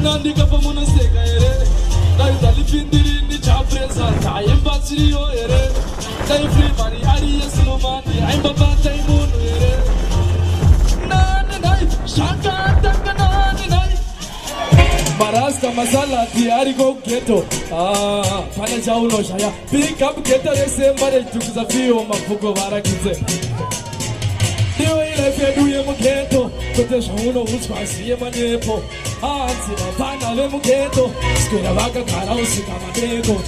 Nandika pamunoseka ere ndaizalipindiri ndichapresa taimbatsiriyo ere taifrimari ari yesilomani aimbabata imunhu ere nani nai zvakatanga nani nai marasta masalati ariko ghetto pane chaunoshaya pick up ghetto resemba rejukuza fiyo mabvuko varakidze ndiyo ilife yedu yemughetto kwete zvaunohutswa ziye manyepo hanzi vapana vemughetto swera vakagara usika madeko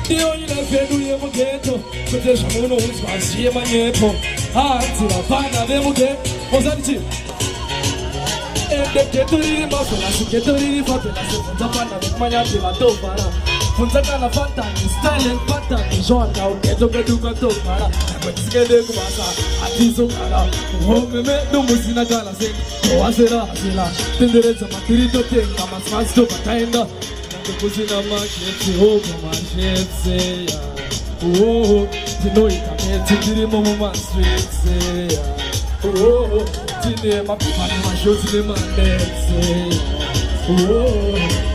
ndiyo ilife yedu yemughetto kwete zvaunohutswa ziye manyepo hanzi vapana vemughetto mozandichi ende ghetto riri mafelasi ghetto riri fabelasi bvunza pana vekumanyati vatogara bvunza kana fatani style and pattern zvona ughetto kwedu kwatogara kwetisingede kubasa hatizogara muhome medu musina kana sengi owasera hasina tenderedza matiri totenga masimasi tobva nange kusina magetsi obva mashetseya tinoita metsi tirimo mumastritseya tine mapipani mashoti nemanetse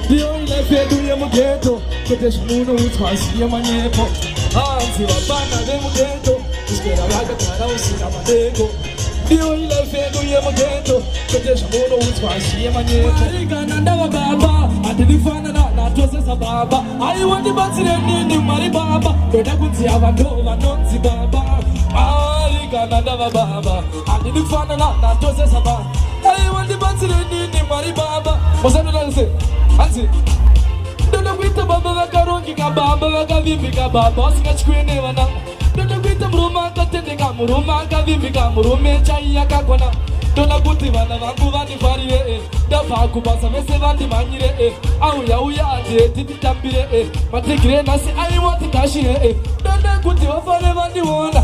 ndiyo ilife yedu yemughetto kwete zvamunoutswa ziye manyepo hanzi vapana vemughetto kuswera vakagara usina madeko ndiyo ilife yedu yemughetto kwete zvamunoutswa ziye manyepo arigana ndava baba handinifanana natosesa baba aiwa ndibatsire nini mwari baba ndoda kunzi ava ndo vanonzi baba arigana ndava baba handinifanana natosesa baba aiwa ndibatsire nini mwari baba musanonanise hanzi ndoda kuita baba vakarongeka baba vakavimbika baba vasingatyikwene vana ndoda kuita murume akatendeka murume akavimbika murume chai akagona ndoda kuti vana vangu vandifarire ndabva kubasa vese vandimhanyire auya handiheti titambire matigire nhasi aiwa tidashire ndoda kuti vafane vandiona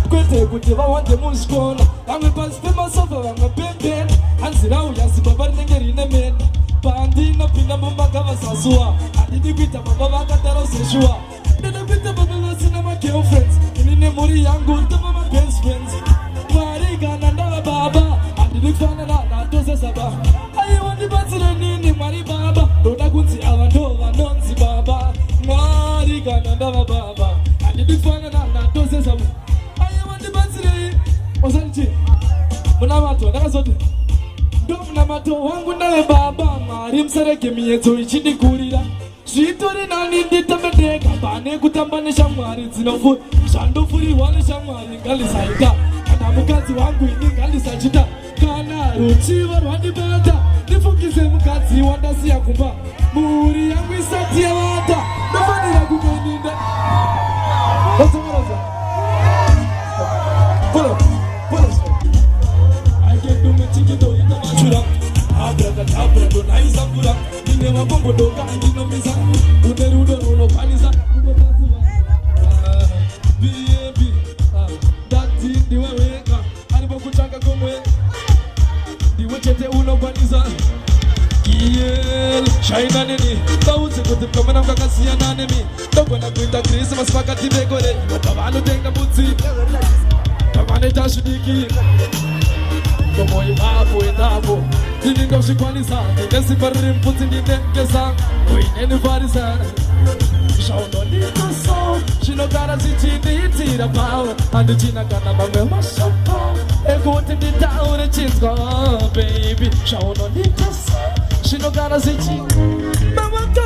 kwete kuti vawande muzvikona vamwe pasi pemasofa vamwe pembeni hanzi rauya zibaba rinenge rine mena pandinopinda mumbakavasasuwa handidi kuita baba vakadaro seshuwa ndoda kuita baba vasina magirlfriends ini nemhuri yangu tova mabest friends mwari kana ndava baba handidi kufanana natosesa baba aiwa ndibatsire nini mwari baba ndoda kunzi ava ndo vanonzi baba mwari kana ndava baba handidi kufanana natosesa baba aiwa ndibatsirei osanichi munamato ndakazoti ndo munamato wangu naye baba mwari musarege miyedzo ichindikurira zvitori nani nditambedeka pane kutamba neshamwari dzinofura zvandofurirwa neshamwari ngalisaita kana mukadzi wangu ini ngalisachita kana ruchiva rwandibata ndifungise mukadzi wandasiya kumba mhuri yangu isati yavata ndofanira kumeninda osomoroza aikendumechikidoitamachura abrakadabra donaisakura ine mabombodoka andinomisa une rudo runokwanisa bab ndati ndiwe wega aripo kutanga komwe ndiwe chete unokwanisa shaina nini baudze kuti pamwana mukakasiyana nemi ndogona kuita krismas pakati vegore pavanotenga mbudzi pavanoita zvidiki komoyo vapo endapo ndiningozvikwanisa ndinesimba riri mupfudzi ndinengesa uinenifarisa zvaunonditoso zvinogara zvichindiitira pavo handichina kana mamwe mashoko ekuti nditaure chinzwa baby zvaunonditoso zvinogara zvichi mavoko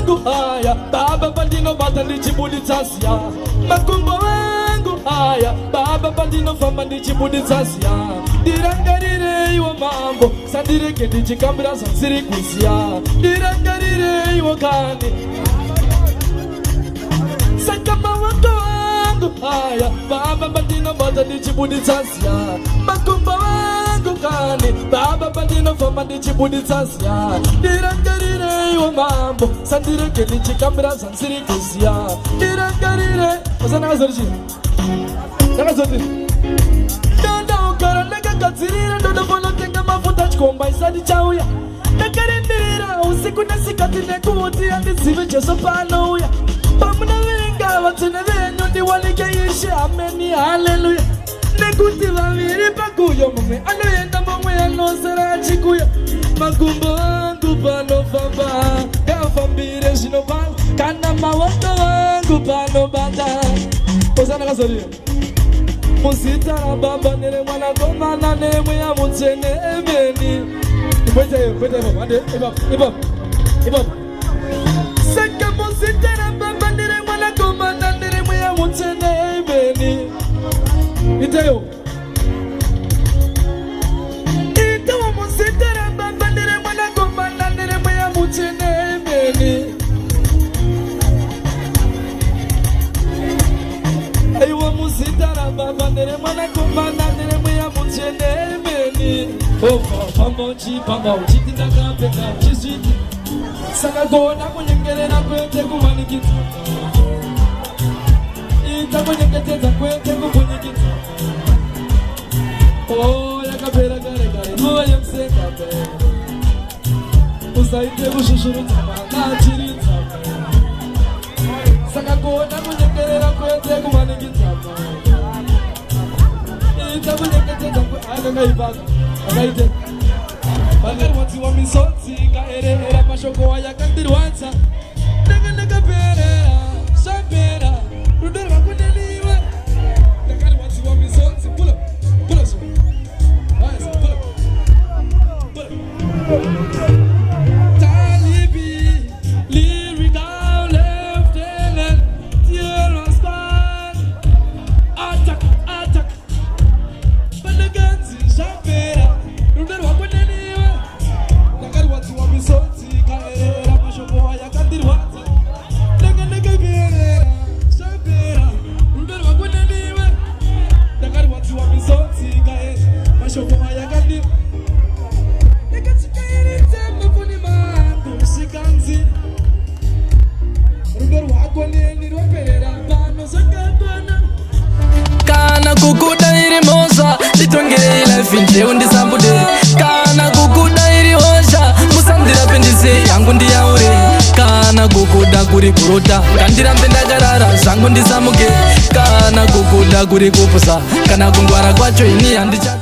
vangu aya baba pandinobata ndichibuditsa ziya makumbo vangu aya baba pandinofamba ndichibuditsa ziya ndirangarireiwo mambo sandirege ndichikambira zvansiri kuziya ndirangarireiwo kani saka mavoko vangu aya baba pandinobata ndichibuditsa ziya makumbo vangu kani baba pandinofamba ndichibuditsa ziya ndirangarireiwo mambo sandirege ndichikambira zvansiri kuziya ndirangarire osanakazorichi nakazoti ndodaugara ndakagadzirira ndodofonotenga mafuta chikomba isati chauya ndakarindirira usiku nesikati nekuti handizive jesu panouya pamunavenga vatsune venyu ndiwanike ishe ameni haleluya nekuti vaviri pakuyo mumwe anoenda momwe anosera achikuya makumbo angu panofamba kafambire zvinopanda kana maoko angu panobata osana kazoria muzita rababa neremwanakomana nemweya mutsvene emeni saka muzita rababa neremwanakomana neremweya mutsvene emeni iteyo muzita rababa neremwanakomana neremweya mutsvene emeni aiwa muzita rababa neremwanakomana neremweya mutsvene emeni pamba uchiti ndakapfeka uchizviti saka gona kunyengerera kwete kumanikidza ita kunyengetedza kwete kukunyikidza yakapera kare kare nguva yemusekape usaite kushushurudza manachiridza saka gona kunyengerera kwete kumanikidza ita kunyengetedza akangaipaga akaite vakarwadziwa misodzi kaerehera mashoko ayakandirwadza ndakandakaperera zvapera rudo rwakuneniwe ndakarwadziwa misodzi pula Talibi, lyrical lieutenant, Tierra squad, attack. But the guns in Shapera, you know what anyway. The guy wants to be so sick, I Mashopo, I can't do what. Shapera, you know what anyway. The guy wants to be so sick, I Mashopo, I can't do. Kana kukuda iri moza litongere life nje undisambude kana kukuda iri hosha musandira pendise yangu ndiyaure kana kukuda kuri kurota kandirambe ndakarara zvangu ndisamuke kana kukuda kuri kupusa kana kungwara kwacho ini handicha